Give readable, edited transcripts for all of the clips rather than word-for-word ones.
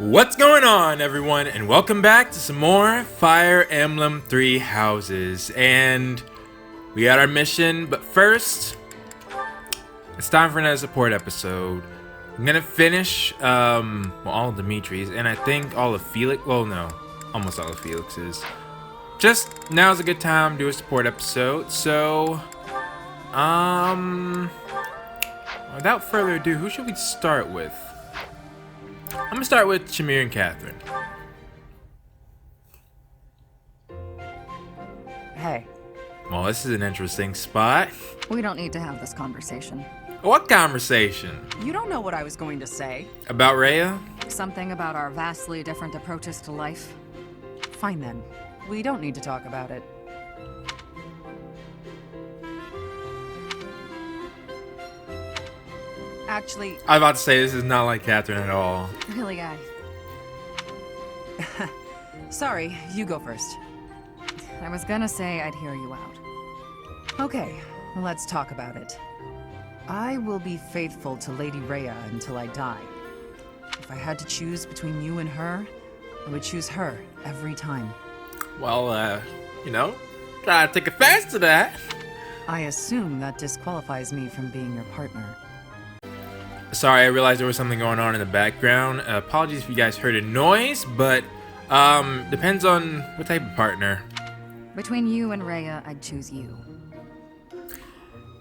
What's going on, everyone, and welcome back to some more Fire Emblem 3 Houses. And we got our mission, but first, it's time for another support episode. I'm gonna finish all of Dimitri's, and I think all of Felix. Well, no, almost all of Felix's. Just now's a good time to do a support episode. So, without further ado, who should we start with? I'm gonna start with Shamir and Katherine. Hey. Well, this is an interesting spot. We don't need to have this conversation. What conversation? You don't know what I was going to say. About Rhea? Something about our vastly different approaches to life. Fine then. We don't need to talk about it. Actually... I was about to say, this is not like Katherine at all. Really, guy. Sorry, you go first. I was gonna say I'd hear you out. Okay, let's talk about it. I will be faithful to Lady Rhea until I die. If I had to choose between you and her, I would choose her every time. Well, you know, try to take offense to that. I assume that disqualifies me from being your partner. Sorry, I realized there was something going on in the background. Apologies if you guys heard a noise, but depends on what type of partner. Between you and Rhea, I'd choose you.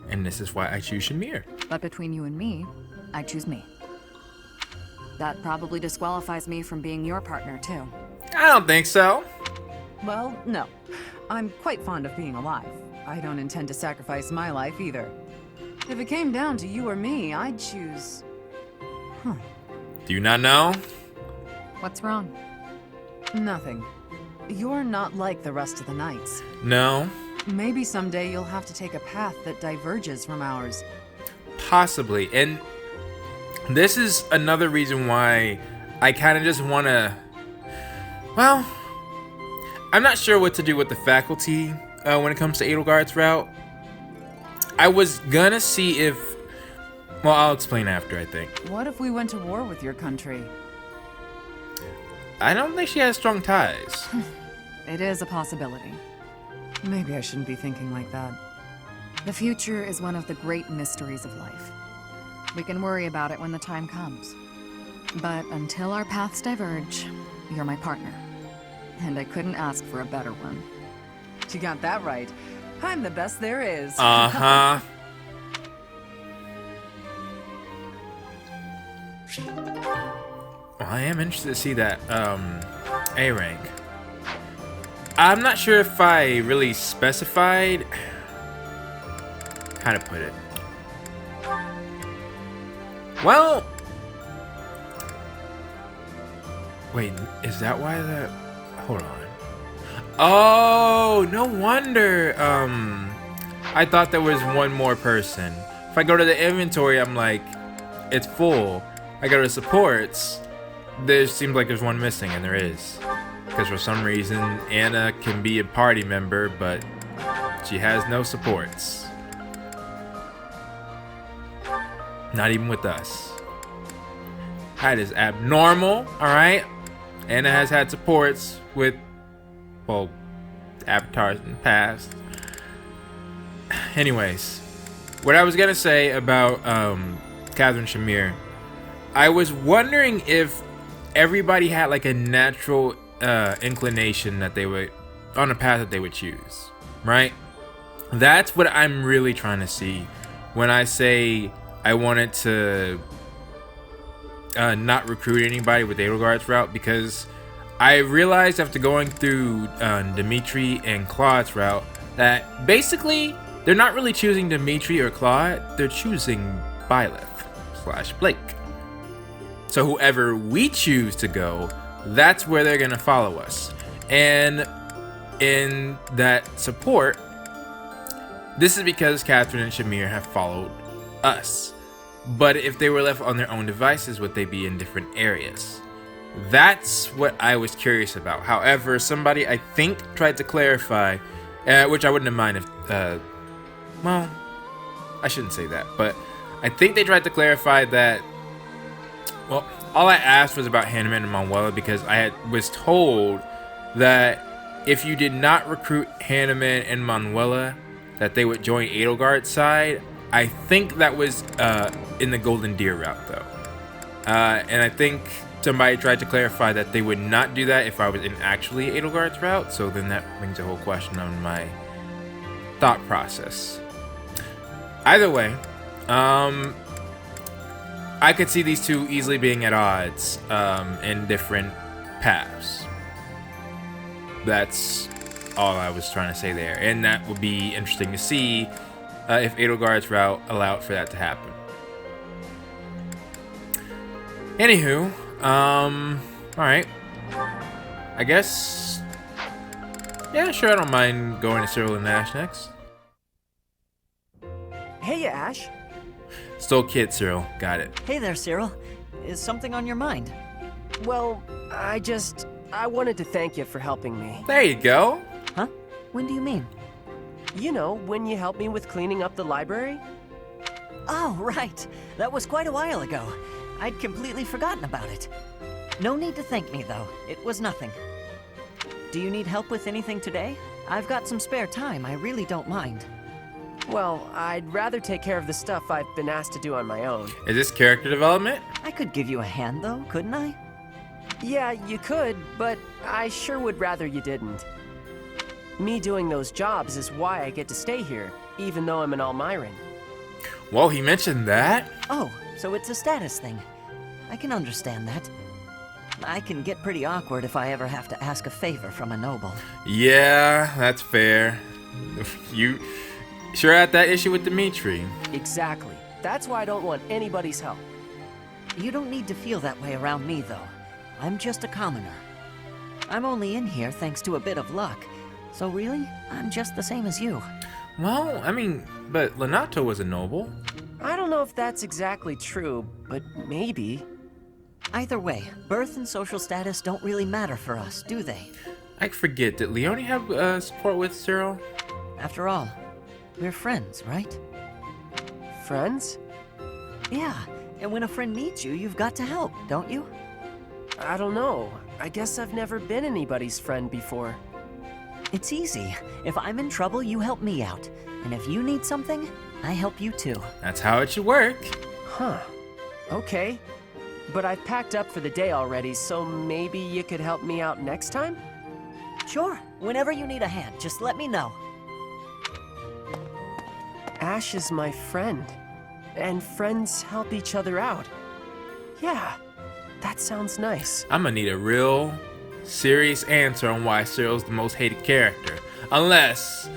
And this is why I choose Shamir. But between you and me, I'd choose me. That probably disqualifies me from being your partner, too. I don't think so. Well, no. I'm quite fond of being alive. I don't intend to sacrifice my life either. If it came down to you or me, I'd choose... Do you not know? What's wrong? Nothing. You're not like the rest of the knights. No. Maybe someday you'll have to take a path that diverges from ours. Possibly. And this is another reason why I kind of just want to... Well, I'm not sure what to do with the faculty when it comes to Edelgard's route. I was gonna see if... Well, I'll explain after, I think. What if we went to war with your country? I don't think she has strong ties. It is a possibility. Maybe I shouldn't be thinking like that. The future is one of the great mysteries of life. We can worry about it when the time comes. But until our paths diverge, you're my partner. And I couldn't ask for a better one. You got that right. I'm the best there is. Uh-huh. Well, I am interested to see that, A rank. I'm not sure if I really specified how to put it. Well... Wait, is that why the... Hold on. Oh, no wonder. I thought there was one more person. If I go to the inventory, I'm like, it's full. I go to supports, there seems like there's one missing, and there is. Because for some reason, Anna can be a party member, but she has no supports. Not even with us. That is abnormal, alright? Anna has had supports with, well, avatars in the past. Anyways, what I was gonna say about Katherine Shamir, I was wondering if everybody had like a natural inclination that they would, on a path that they would choose, right? That's what I'm really trying to see when I say I wanted to not recruit anybody with Edelgard's route, because I realized after going through Dimitri and Claude's route that basically they're not really choosing Dimitri or Claude, they're choosing Byleth/Blake. So whoever we choose to go, that's where they're gonna follow us. And in that support, this is because Katherine and Shamir have followed us. But if they were left on their own devices, would they be in different areas? That's what I was curious about. However, somebody I think tried to clarify, which I wouldn't have minded if, well, I shouldn't say that, but I think they tried to clarify that Well, all I asked was about Hanneman and Manuela because was told that if you did not recruit Hanneman and Manuela, that they would join Edelgard's side. I think that was in the Golden Deer route, though. And I think somebody tried to clarify that they would not do that if I was in actually Edelgard's route. So then that brings a whole question on my thought process. Either way, I could see these two easily being at odds in different paths. That's all I was trying to say there. And that would be interesting to see if Edelgard's route allowed for that to happen. Anywho, alright. I guess, yeah, sure, I don't mind going to Cyril and Ash next. Hey, Ash. Still kid, Cyril. Got it. Hey there, Cyril. Is something on your mind? Well, I wanted to thank you for helping me. There you go. Huh? When do you mean? You know, when you helped me with cleaning up the library? Oh, right. That was quite a while ago. I'd completely forgotten about it. No need to thank me, though. It was nothing. Do you need help with anything today? I've got some spare time. I really don't mind. Well, I'd rather take care of the stuff I've been asked to do on my own. Is this character development? I could give you a hand, though, couldn't I? Yeah, you could, but I sure would rather you didn't. Me doing those jobs is why I get to stay here, even though I'm an Almiran. Whoa, he mentioned that? Oh, so it's a status thing. I can understand that. I can get pretty awkward if I ever have to ask a favor from a noble. Yeah, that's fair. You sure had that issue with Dimitri. Exactly. That's why I don't want anybody's help. You don't need to feel that way around me, though. I'm just a commoner. I'm only in here thanks to a bit of luck. So really, I'm just the same as you. Well, I mean, but Lenato was a noble. I don't know if that's exactly true, but maybe. Either way, birth and social status don't really matter for us, do they? I forget, did Leone have support with Cyril? After all, we're friends, right? Friends? Yeah, and when a friend needs you, you've got to help, don't you? I don't know. I guess I've never been anybody's friend before. It's easy. If I'm in trouble, you help me out. And if you need something, I help you too. That's how it should work. Huh. Okay. But I've packed up for the day already, so maybe you could help me out next time? Sure. Whenever you need a hand, just let me know. Ash is my friend. And friends help each other out. Yeah, that sounds nice. I'm gonna need a real serious answer on why Cyril's the most hated character. Unless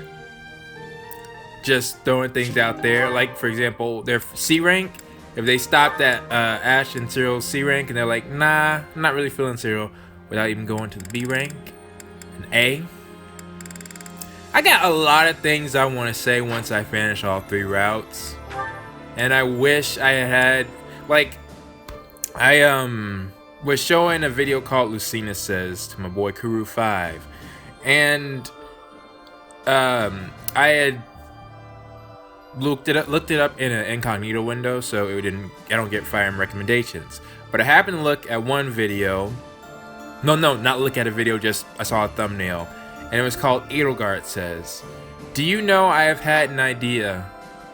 just throwing things out there, like for example, their C rank. If they stopped at Ash and Cyril's C rank and they're like, nah, I'm not really feeling Cyril, without even going to the B rank, an A. I got a lot of things I want to say once I finish all 3 routes. And I wish I had, like, I was showing a video called Lucina Says to my boy Kuru5. And I had looked it up in an incognito window, so I don't get Fire Emblem recommendations. But I happened to look at one video. No, not look at a video, just I saw a thumbnail. And it was called Edelgard Says. Do you know I have had an idea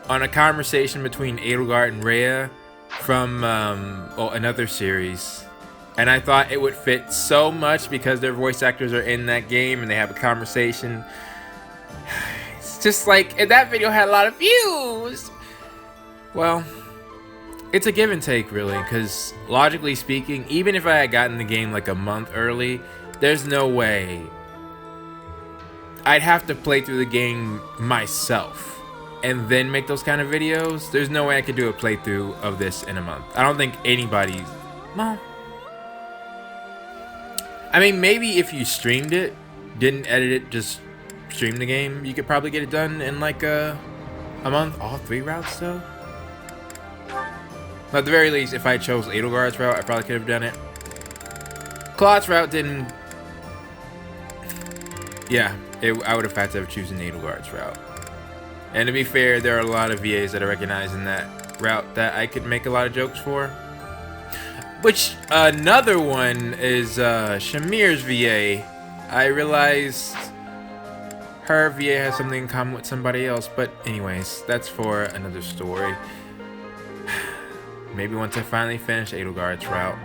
on a conversation between Edelgard and Rhea from another series, and I thought it would fit so much because their voice actors are in that game and they have a conversation. It's just like, and that video had a lot of views. Well, it's a give and take really, because logically speaking, even if I had gotten the game like a month early, there's no way I'd have to play through the game myself and then make those kind of videos. There's no way I could do a playthrough of this in a month. I don't think anybody's, well, I mean, maybe if you streamed it, didn't edit it, just stream the game, you could probably get it done in like a month. All 3 routes though? But at the very least, if I chose Edelgard's route, I probably could have done it. Claude's route didn't, yeah, I would have had to have chosen Edelgard's route. And to be fair, there are a lot of VAs that I recognize in that route that I could make a lot of jokes for. Which, another one is Shamir's VA. I realized her VA has something in common with somebody else, but anyways, that's for another story. Maybe once I finally finish Edelgard's route.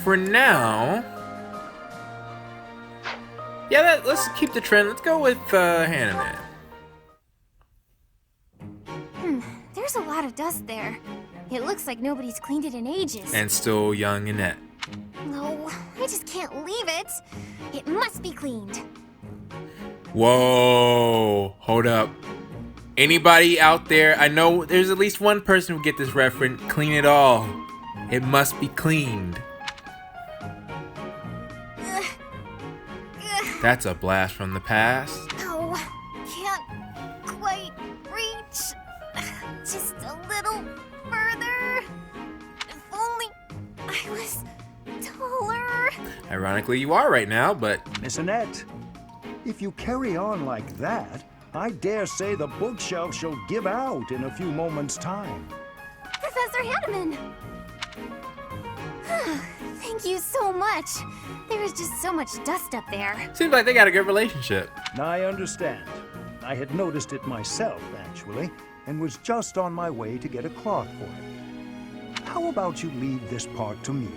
For now, yeah, let's keep the trend. Let's go with Hannah. There's a lot of dust there. It looks like nobody's cleaned it in ages. And still young Annette. No, I just can't leave it. It must be cleaned. Whoa, hold up. Anybody out there? I know there's at least one person who get this reference. Clean it all. It must be cleaned. That's a blast from the past. Oh, can't quite reach. Just a little further. If only I was taller. Ironically, you are right now, but... Miss Annette, if you carry on like that, I dare say the bookshelf shall give out in a few moments' time. Professor Hanneman! Thank you so much. There was just so much dust up there. Seems like they got a good relationship. I understand. I had noticed it myself, actually, and was just on my way to get a cloth for it. How about you leave this part to me?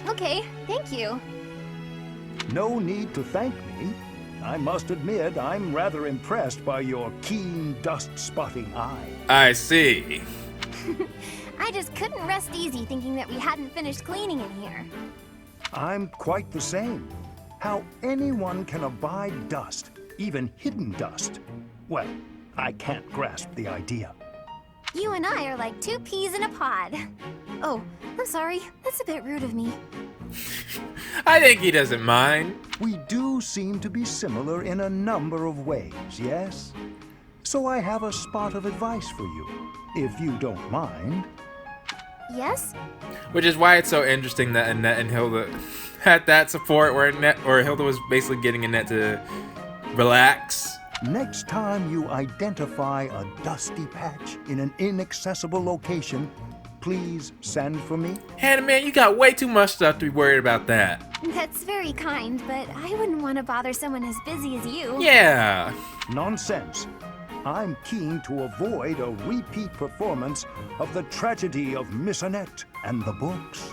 Okay, thank you. No need to thank me. I must admit, I'm rather impressed by your keen dust-spotting eye. I see. I just couldn't rest easy thinking that we hadn't finished cleaning in here. I'm quite the same. How anyone can abide dust, even hidden dust, well, I can't grasp the idea. You and I are like two peas in a pod. Oh, I'm sorry. That's a bit rude of me. I think he doesn't mind. We do seem to be similar in a number of ways, yes? So I have a spot of advice for you, if you don't mind. Yes? Which is why it's so interesting that Annette and Hilda had that support where Hilda was basically getting Annette to relax. Next time you identify a dusty patch in an inaccessible location, please send for me. Hannah, man, you got way too much stuff to be worried about that. That's very kind, but I wouldn't want to bother someone as busy as you. Yeah. Nonsense. I'm keen to avoid a repeat performance of the tragedy of Miss Annette and the books.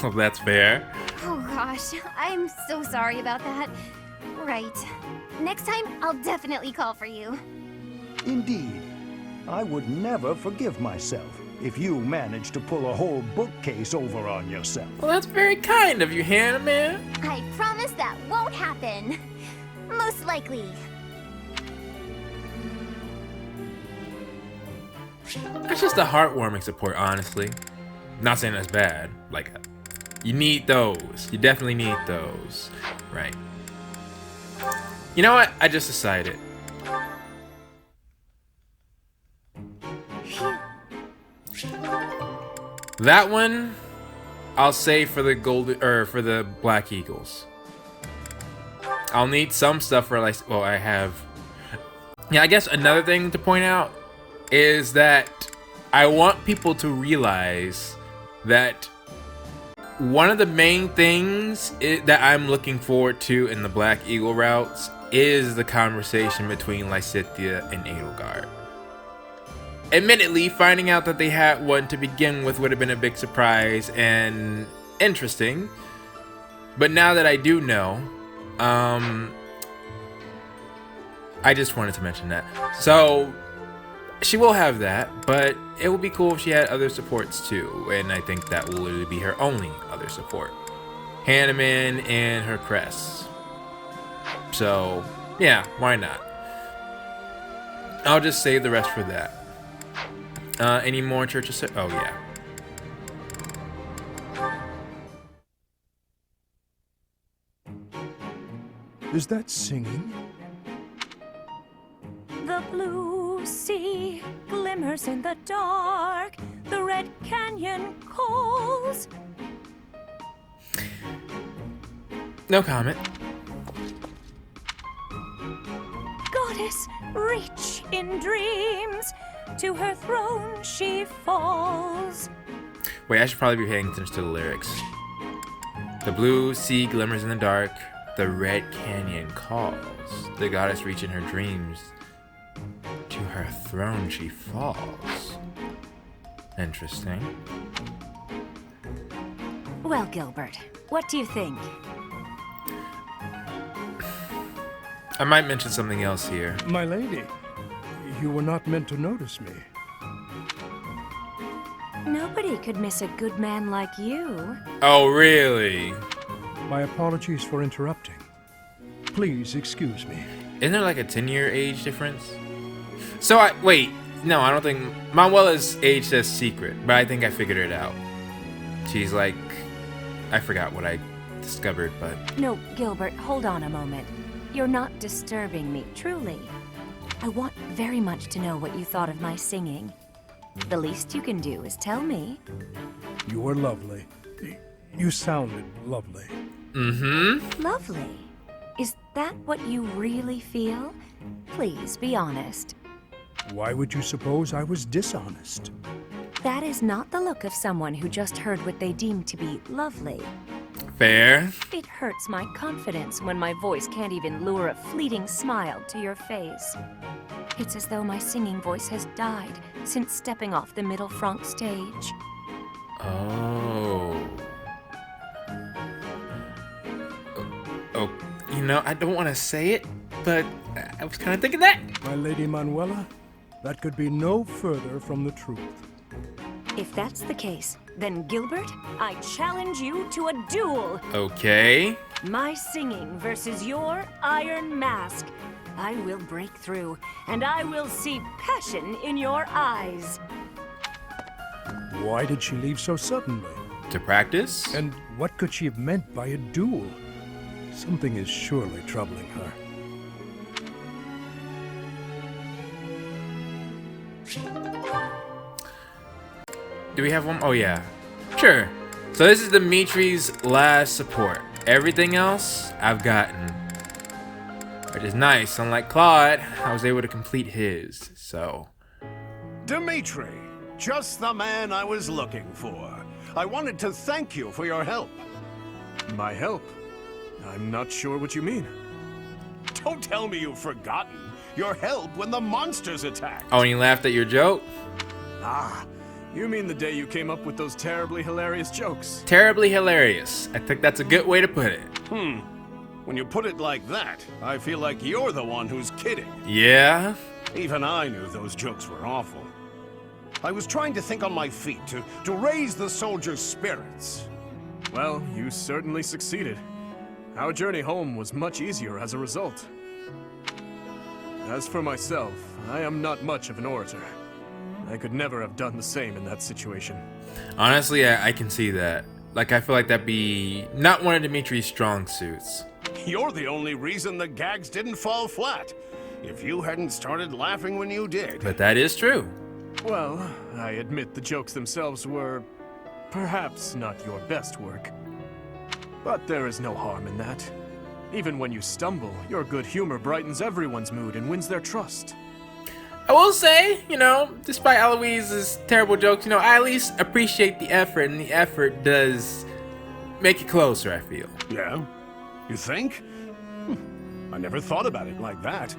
Well, that's fair. Oh gosh, I'm so sorry about that. Right. Next time, I'll definitely call for you. Indeed. I would never forgive myself if you managed to pull a whole bookcase over on yourself. Well, that's very kind of you, Hannah, man. I promise that won't happen. Most likely. That's just a heartwarming support, honestly. Not saying that's bad. Like, you need those. You definitely need those. Right. You know what? I just decided. That one, I'll save for the for the Black Eagles. I'll need some stuff for like, well, I have. Yeah, I guess another thing to point out is that I want people to realize that one of the main things that I'm looking forward to in the Black Eagle routes is the conversation between Lysithea and Edelgard. Admittedly, finding out that they had one to begin with would have been a big surprise and interesting. But now that I do know, I just wanted to mention that. So, she will have that, but it would be cool if she had other supports too. And I think that will literally be her only other support. Hanneman and her crests. So, yeah, why not? I'll just save the rest for that. Any more churches? Oh, yeah. Is that singing? The blue sea glimmers in the dark. The red canyon calls. No comment. Goddess, reach in dreams. To her throne she falls. Wait, I should probably be paying attention to the lyrics. The blue sea glimmers in the dark. The red canyon calls. The goddess reaching her dreams. To her throne she falls. Interesting. Well, Gilbert, what do you think? I might mention something else here. My lady, you were not meant to notice me. Nobody could miss a good man like you. Oh, really? My apologies for interrupting. Please excuse me. Isn't there like a 10-year age difference? So wait, no, I don't think Manuela's age says secret, but I think I figured it out. She's like, I forgot what I discovered, but... No, Gilbert, hold on a moment. You're not disturbing me, truly. I want very much to know what you thought of my singing. The least you can do is tell me. You were lovely. You sounded lovely. Mm-hmm. Lovely. Is that what you really feel? Please be honest. Why would you suppose I was dishonest? That is not the look of someone who just heard what they deem to be lovely. Fair. It hurts my confidence when my voice can't even lure a fleeting smile to your face. It's as though my singing voice has died since stepping off the Middle Franc stage. Oh. Oh, you know, I don't want to say it, but I was kind of thinking that. My Lady Manuela, that could be no further from the truth. If that's the case, then Gilbert, I challenge you to a duel. Okay. My singing versus your iron mask. I will break through, and I will see passion in your eyes. Why did she leave so suddenly? To practice? And what could she have meant by a duel? Something is surely troubling her. Do we have one? Oh, yeah. Sure. So this is Dimitri's last support. Everything else, I've gotten. Which is nice. Unlike Claude, I was able to complete his, so... Dimitri, just the man I was looking for. I wanted to thank you for your help. My help? I'm not sure what you mean. Don't tell me you've forgotten your help when the monsters attacked. Oh, and you laughed at your joke? Ah, you mean the day you came up with those terribly hilarious jokes? Terribly hilarious. I think that's a good way to put it. When you put it like that, I feel like you're the one who's kidding. Yeah? Even I knew those jokes were awful. I was trying to think on my feet to raise the soldiers' spirits. Well, you certainly succeeded. Our journey home was much easier as a result. As for myself, I am not much of an orator. I could never have done the same in that situation. Honestly, I can see that. Like, I feel like that'd be not one of Dimitri's strong suits. You're the only reason the gags didn't fall flat. If you hadn't started laughing when you did. But that is true. Well, I admit the jokes themselves were perhaps not your best work. But there is no harm in that. Even when you stumble, your good humor brightens everyone's mood and wins their trust. I will say, you know, despite Eloise's terrible jokes, you know, I at least appreciate the effort, and the effort does make it closer, I feel. Yeah? You think? I never thought about it like that.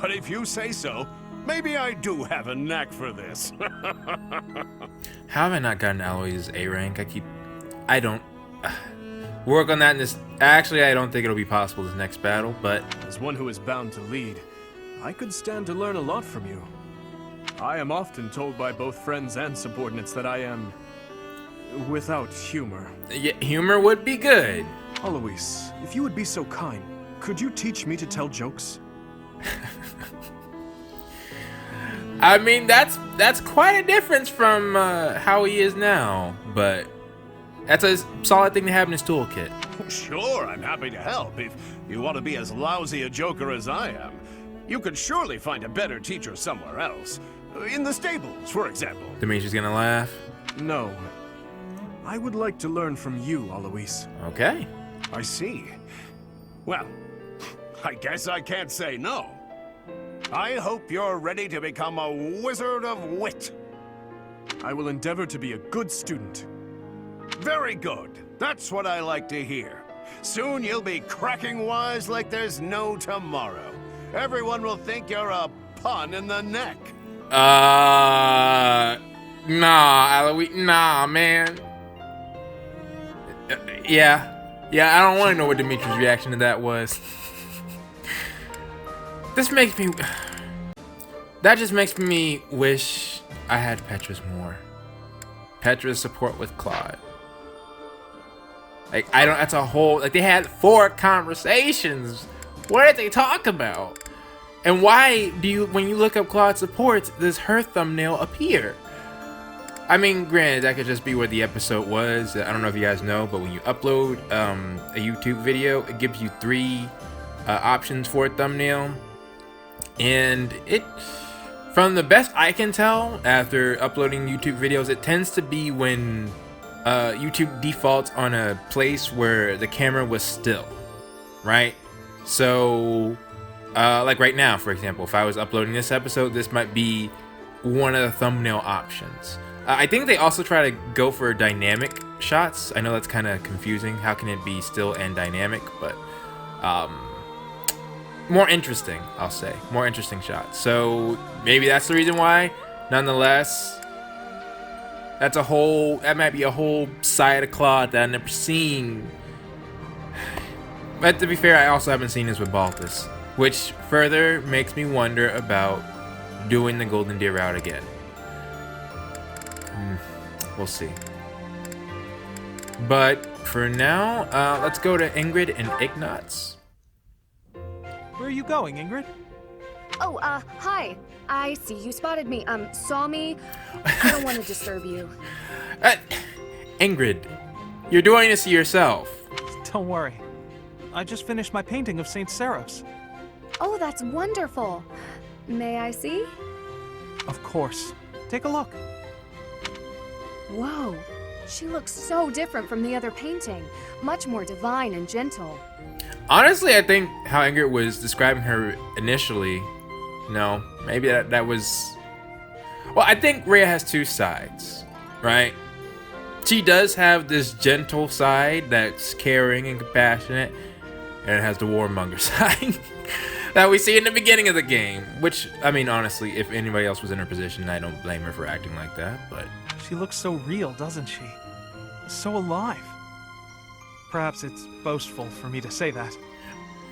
But if you say so, maybe I do have a knack for this. How have I not gotten Eloise's A rank? I don't work on that in this. Actually, I don't think it'll be possible this next battle, but As one who is bound to lead, I could stand to learn a lot from you. I am often told by both friends and subordinates that I am without humor. yeah, humor would be good. Eloise, if you would be so kind, could you teach me to tell jokes? I mean, that's quite a difference from how he is now, but that's a solid thing to have in his toolkit. Sure, I'm happy to help. If you want to be as lousy a joker as I am, you could surely find a better teacher somewhere else. In the stables, for example. Dimitri's gonna laugh. No. I would like to learn from you, Eloise. Okay. I see. Well, I guess I can't say no. I hope you're ready to become a wizard of wit. I will endeavor to be a good student. Very good. That's what I like to hear. Soon you'll be cracking wise like there's no tomorrow. Everyone will think you're a pun in the neck. Nah, Aloy, nah, man. Yeah, I don't want to know what Dimitri's reaction to that was. That just makes me wish I had Petra's more. Petra's support with Claude. Like, that's a whole, like, they had 4 conversations. What did they talk about? And why do when you look up Claude supports, does her thumbnail appear? I mean, granted, that could just be where the episode was. I don't know if you guys know, but when you upload a YouTube video, it gives you 3 options for a thumbnail. And from the best I can tell, after uploading YouTube videos, it tends to be when YouTube defaults on a place where the camera was still, right? So, like right now, for example, if I was uploading this episode, this might be one of the thumbnail options. I think they also try to go for dynamic shots. I know that's kind of confusing. How can it be still and dynamic? But more interesting, I'll say. More interesting shots. So maybe that's the reason why. Nonetheless, that might be a whole side of Claude that I've never seen. But to be fair, I also haven't seen this with Baltus, which further makes me wonder about doing the Golden Deer route again. We'll see. But for now, let's go to Ingrid and Ignatz. Where are you going, Ingrid? Oh, hi. I see you spotted me. Saw me. I don't want to disturb you. Ingrid, you're doing this to yourself. Don't worry. I just finished my painting of St. Seros. Oh, that's wonderful. May I see? Of course. Take a look. Whoa. She looks so different from the other painting. Much more divine and gentle. Honestly, I think how Ingrid was describing her initially, no, maybe that was... Well, I think Rhea has 2 sides, right? She does have this gentle side that's caring and compassionate, and it has the warmonger side that we see in the beginning of the game. Which, I mean, honestly, if anybody else was in her position, I don't blame her for acting like that, but... She looks so real, doesn't she? So alive. Perhaps it's boastful for me to say that.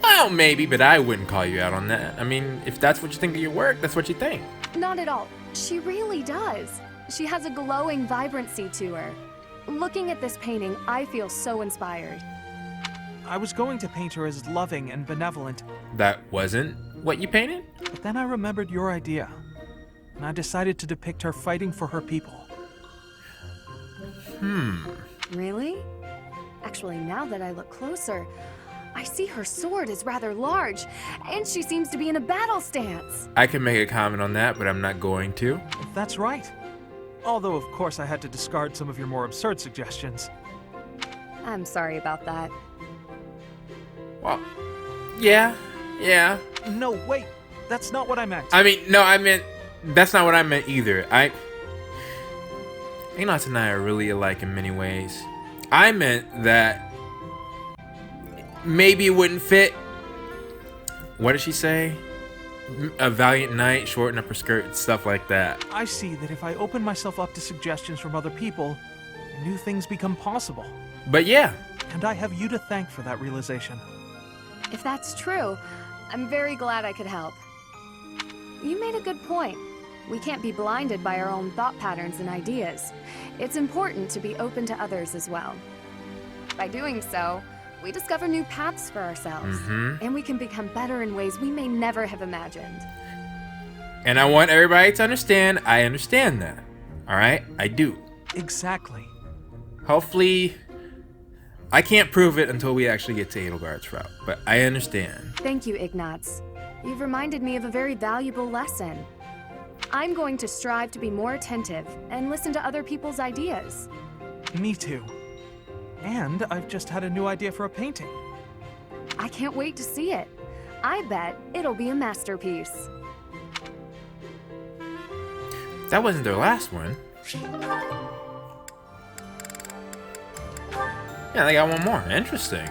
Well, maybe, but I wouldn't call you out on that. I mean, if that's what you think of your work, that's what you think. Not at all. She really does. She has a glowing vibrancy to her. Looking at this painting, I feel so inspired. I was going to paint her as loving and benevolent. That wasn't what you painted? But then I remembered your idea, and I decided to depict her fighting for her people. Really? Actually, now that I look closer, I see her sword is rather large, and she seems to be in a battle stance. I can make a comment on that, but I'm not going to. That's right. Although, of course, I had to discard some of your more absurd suggestions. I'm sorry about that. Well, yeah. No, wait. That's not what I meant. I mean, no, that's not what I meant either. Ignatz and I are really alike in many ways. I meant that maybe it wouldn't fit. What did she say? A valiant knight, shorten up her skirt, stuff like that. I see that if I open myself up to suggestions from other people, new things become possible. But yeah. And I have you to thank for that realization. If that's true, I'm very glad I could help. You made a good point. We can't be blinded by our own thought patterns and ideas. It's important to be open to others as well. By doing so, we discover new paths for ourselves, and we can become better in ways we may never have imagined. And I want everybody to understand, I understand that. Alright? I do. Exactly. Hopefully, I can't prove it until we actually get to Edelgard's route, but I understand. Thank you, Ignatz. You've reminded me of a very valuable lesson. I'm going to strive to be more attentive and listen to other people's ideas. Me too. And I've just had a new idea for a painting. I can't wait to see it. I bet it'll be a masterpiece. That wasn't their last one. Yeah, they got one more. Interesting.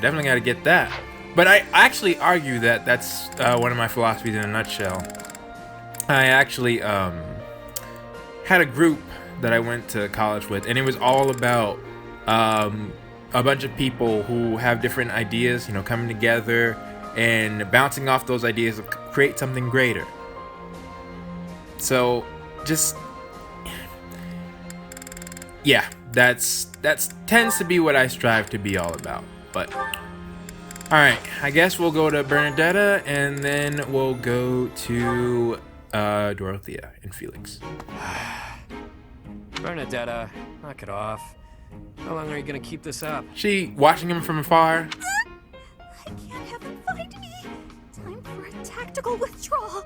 Definitely got to get that. But I actually argue that that's one of my philosophies in a nutshell. I actually had a group that I went to college with, and it was all about a bunch of people who have different ideas, you know, coming together and bouncing off those ideas to create something greater. So, just yeah, that's tends to be what I strive to be all about. But all right, I guess we'll go to Bernadetta, and then we'll go to Dorothea and Felix. Bernadetta, knock it off. How long are you gonna keep this up? She watching him from afar. I can't have him find me. Time for a tactical withdrawal.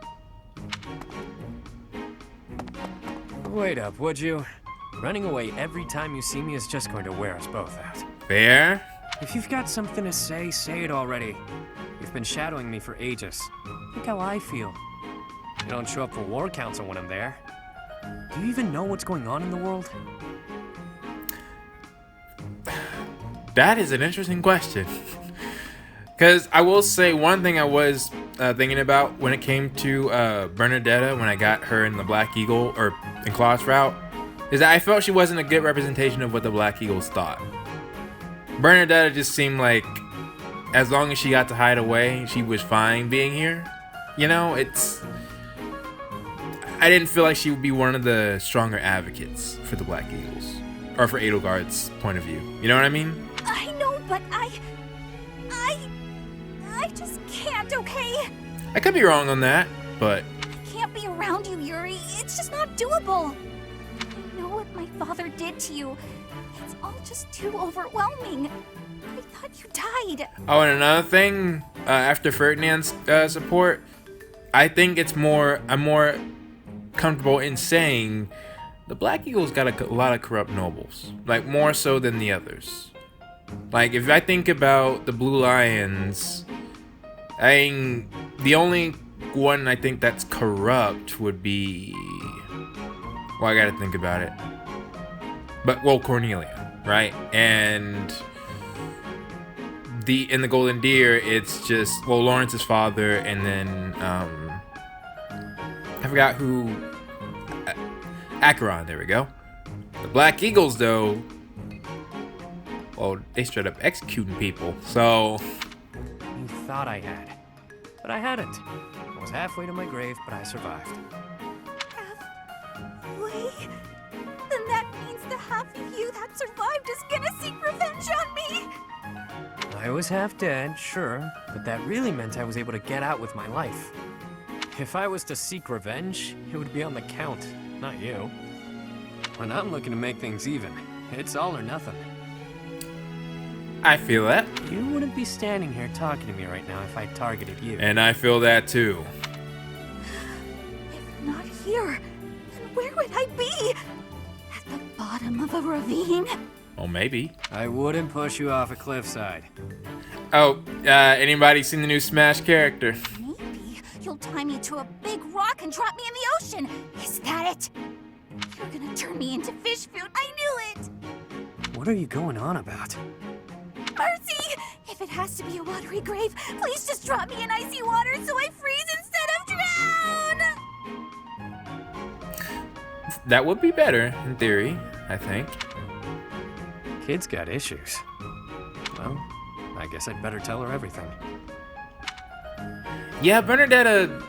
Wait up, would you? Running away every time you see me is just going to wear us both out. Fair. If you've got something to say, say it already. You've been shadowing me for ages. Think how I feel. You don't show up for war council when I'm there. Do you even know what's going on in the world? That is an interesting question. Because I will say one thing I was thinking about when it came to Bernadetta, when I got her in the Black Eagle, or in Claw's route, is that I felt she wasn't a good representation of what the Black Eagles thought. Bernadetta just seemed like, as long as she got to hide away, she was fine being here. You know, I didn't feel like she would be one of the stronger advocates for the Black Eagles, or for Edelgard's point of view. You know what I mean? I know, but I just can't, okay? I could be wrong on that, but I can't be around you, Yuri. It's just not doable. I know what my father did to you. It's all just too overwhelming. I thought you died. Oh, and another thing, after Ferdinand's support, I think I'm more comfortable in saying the Black Eagles got a lot of corrupt nobles, like more so than the others. Like if I think about the Blue Lions, the only one I think that's corrupt would be, well, I gotta think about it. But well, Cornelia, right? And in the Golden Deer, it's just, well, Lawrence's father, and then I forgot who. Acheron, there we go. The Black Eagles, though, well, they straight up executing people, so. You thought I had, but I hadn't. I was halfway to my grave, but I survived. Halfway? Then that means the half of you that survived is gonna seek revenge on me! I was half dead, sure, but that really meant I was able to get out with my life. If I was to seek revenge, it would be on the Count, not you. When I'm looking to make things even, it's all or nothing. I feel that. You wouldn't be standing here talking to me right now if I targeted you. And I feel that too. If not here, then where would I be? At the bottom of a ravine? Well, maybe. I wouldn't push you off a cliffside. Oh, anybody seen the new Smash character? Maybe you'll tie me to a big rock and drop me in the ocean. Is that it? You're gonna turn me into fish food. I knew it. What are you going on about? Mercy! If it has to be a watery grave, please just drop me in icy water so I freeze instead of drown! That would be better, in theory, I think. Kid's got issues. Well, I guess I'd better tell her everything. Yeah, Bernadetta,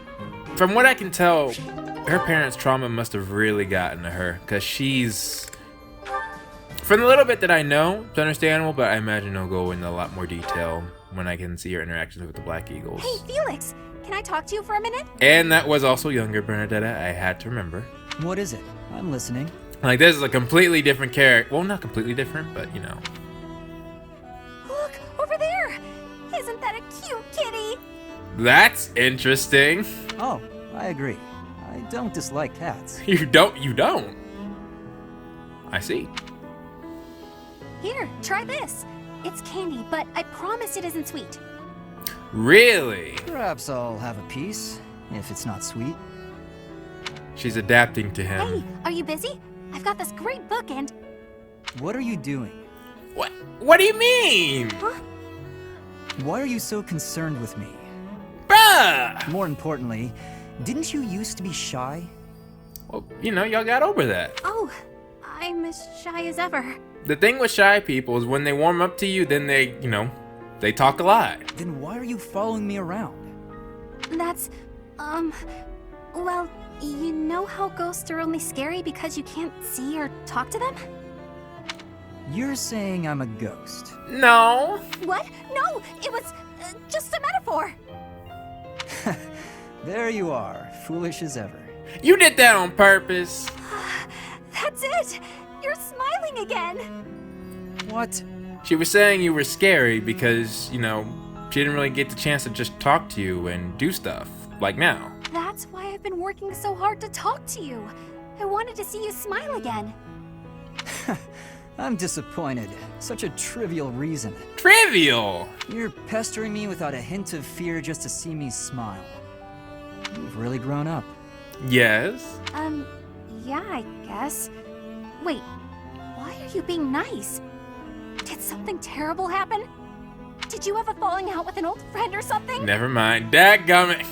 from what I can tell, her parents' trauma must have really gotten to her, because she's... From the little bit that I know, it's understandable, but I imagine it'll go into a lot more detail when I can see her interactions with the Black Eagles. Hey, Felix, can I talk to you for a minute? And that was also younger Bernadetta, I had to remember. What is it? I'm listening. Like, this is a completely different character. Well, not completely different, but, you know. Look, over there! Isn't that a cute kitty? That's interesting. Oh, I agree. I don't dislike cats. You don't? I see. Here, try this. It's candy, but I promise it isn't sweet. Really? Perhaps I'll have a piece, if it's not sweet. She's adapting to him. Hey, are you busy? I've got this great book and... What are you doing? What do you mean? Huh? Why are you so concerned with me? Bruh! More importantly, didn't you used to be shy? Well, you know, y'all got over that. Oh, I'm as shy as ever. The thing with shy people is when they warm up to you, then they, you know, they talk a lot. Then why are you following me around? That's, well, you know how ghosts are only scary because you can't see or talk to them? You're saying I'm a ghost. No. What? No, it was just a metaphor. There you are, foolish as ever. You did that on purpose. That's it. You're smiling again. What? She was saying you were scary because, you know, she didn't really get the chance to just talk to you and do stuff, like now. That's why I've been working so hard to talk to you. I wanted to see you smile again. I'm disappointed. Such a trivial reason. Trivial? You're pestering me without a hint of fear just to see me smile. You've really grown up. Yes. Yeah, I guess. Wait, why are you being nice? Did something terrible happen? Did you have a falling out with an old friend or something? Never mind. Dadgummit.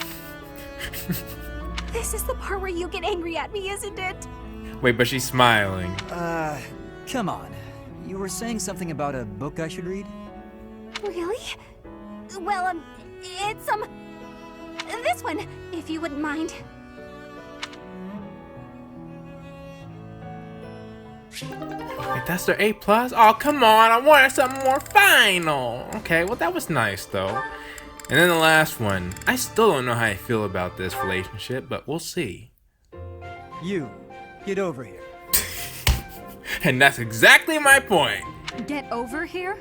This is the part where you get angry at me, isn't it? Wait, but she's smiling. Come on. You were saying something about a book I should read? Really? Well, it's, this one, if you wouldn't mind. Wait, that's their A+? Oh, come on. I wanted something more final. Okay, well, that was nice, though. And then the last one. I still don't know how I feel about this relationship, but we'll see. You, get over here. And that's exactly my point. Get over here?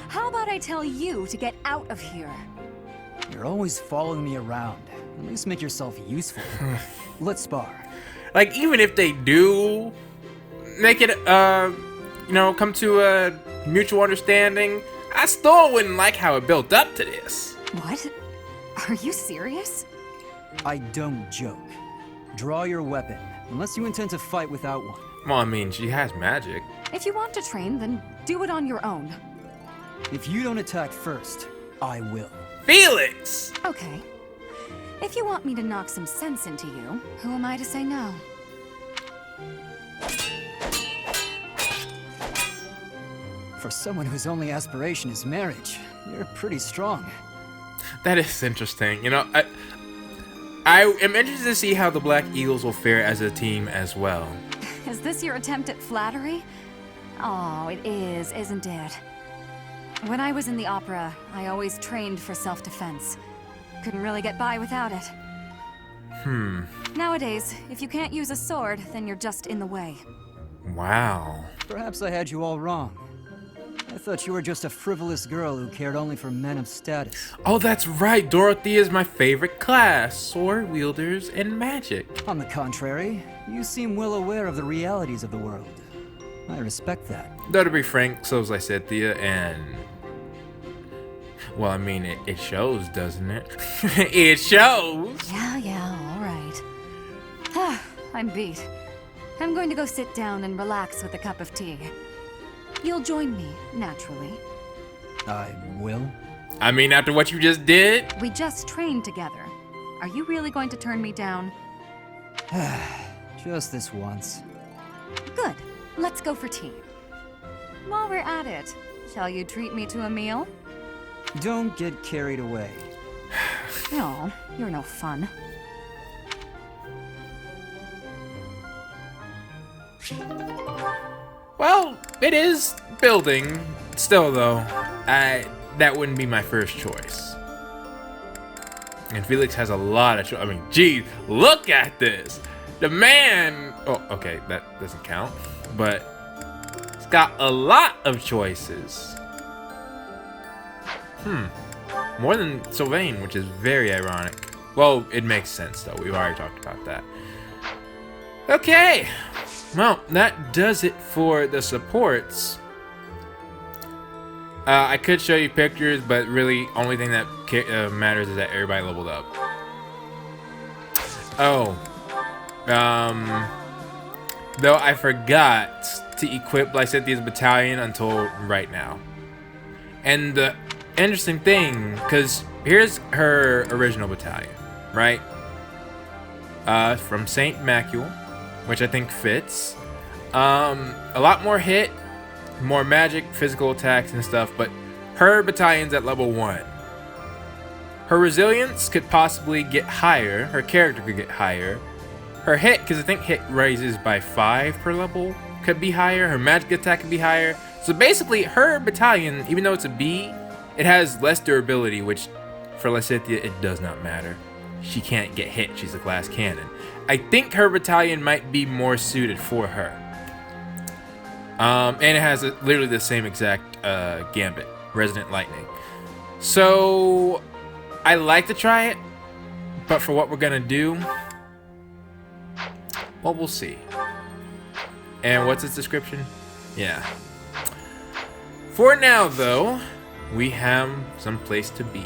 How about I tell you to get out of here? You're always following me around. At least make yourself useful. Let's spar. Like, even if they do make it, you know, come to a mutual understanding, I still wouldn't like how it built up to this. What? Are you serious? I don't joke. Draw your weapon, unless you intend to fight without one. Well, I mean, she has magic. If you want to train, then do it on your own. If you don't attack first, I will. Felix! Okay. If you want me to knock some sense into you, who am I to say no? For someone whose only aspiration is marriage, you're pretty strong. That is interesting. You know, I am interested to see how the Black Eagles will fare as a team as well. Is this your attempt at flattery? Oh, it is, isn't it? When I was in the opera, I always trained for self-defense. Couldn't really get by without it. Nowadays, if you can't use a sword, then you're just in the way. Wow. Perhaps I had you all wrong. I thought you were just a frivolous girl who cared only for men of status. Oh, that's right. Dorothy is my favorite class. Sword wielders and magic. On the contrary, you seem well aware of the realities of the world. I respect that. Though to be frank, so's I said, Thea, and... Well, I mean, it shows, doesn't it? It shows! Yeah, all right. I'm beat. I'm going to go sit down and relax with a cup of tea. You'll join me, naturally. I will? I mean, after what you just did? We just trained together. Are you really going to turn me down? Just this once. Good. Let's go for tea. While we're at it, shall you treat me to a meal? Don't get carried away. No, you're no fun. Well, it is building. Still, though, that wouldn't be my first choice. And Felix has a lot of I mean, geez, look at this. The man... Oh, okay, that doesn't count. But he's got a lot of choices. More than Sylvain, which is very ironic. Well, it makes sense, though. We've already talked about that. Okay. Well, that does it for the supports. I could show you pictures, but really, only thing that matters is that everybody leveled up. Oh. Though I forgot to equip Lycythia's battalion until right now. And the interesting thing, because here's her original battalion, right? From St. Macule, which I think fits. A lot more hit, more magic, physical attacks and stuff, but her battalion's at level 1. Her resilience could possibly get higher, her character could get higher. Her hit, because I think hit raises by 5 per level, could be higher. Her magic attack could be higher. So basically, her battalion, even though it's a B, it has less durability, which for Lysithia, it does not matter. She can't get hit. She's a glass cannon. I think her battalion might be more suited for her. And it has literally the same exact gambit, Resonant Lightning. So I like to try it, but for what we're gonna do, well, we'll see. And what's its description? Yeah. For now, though, we have some place to be.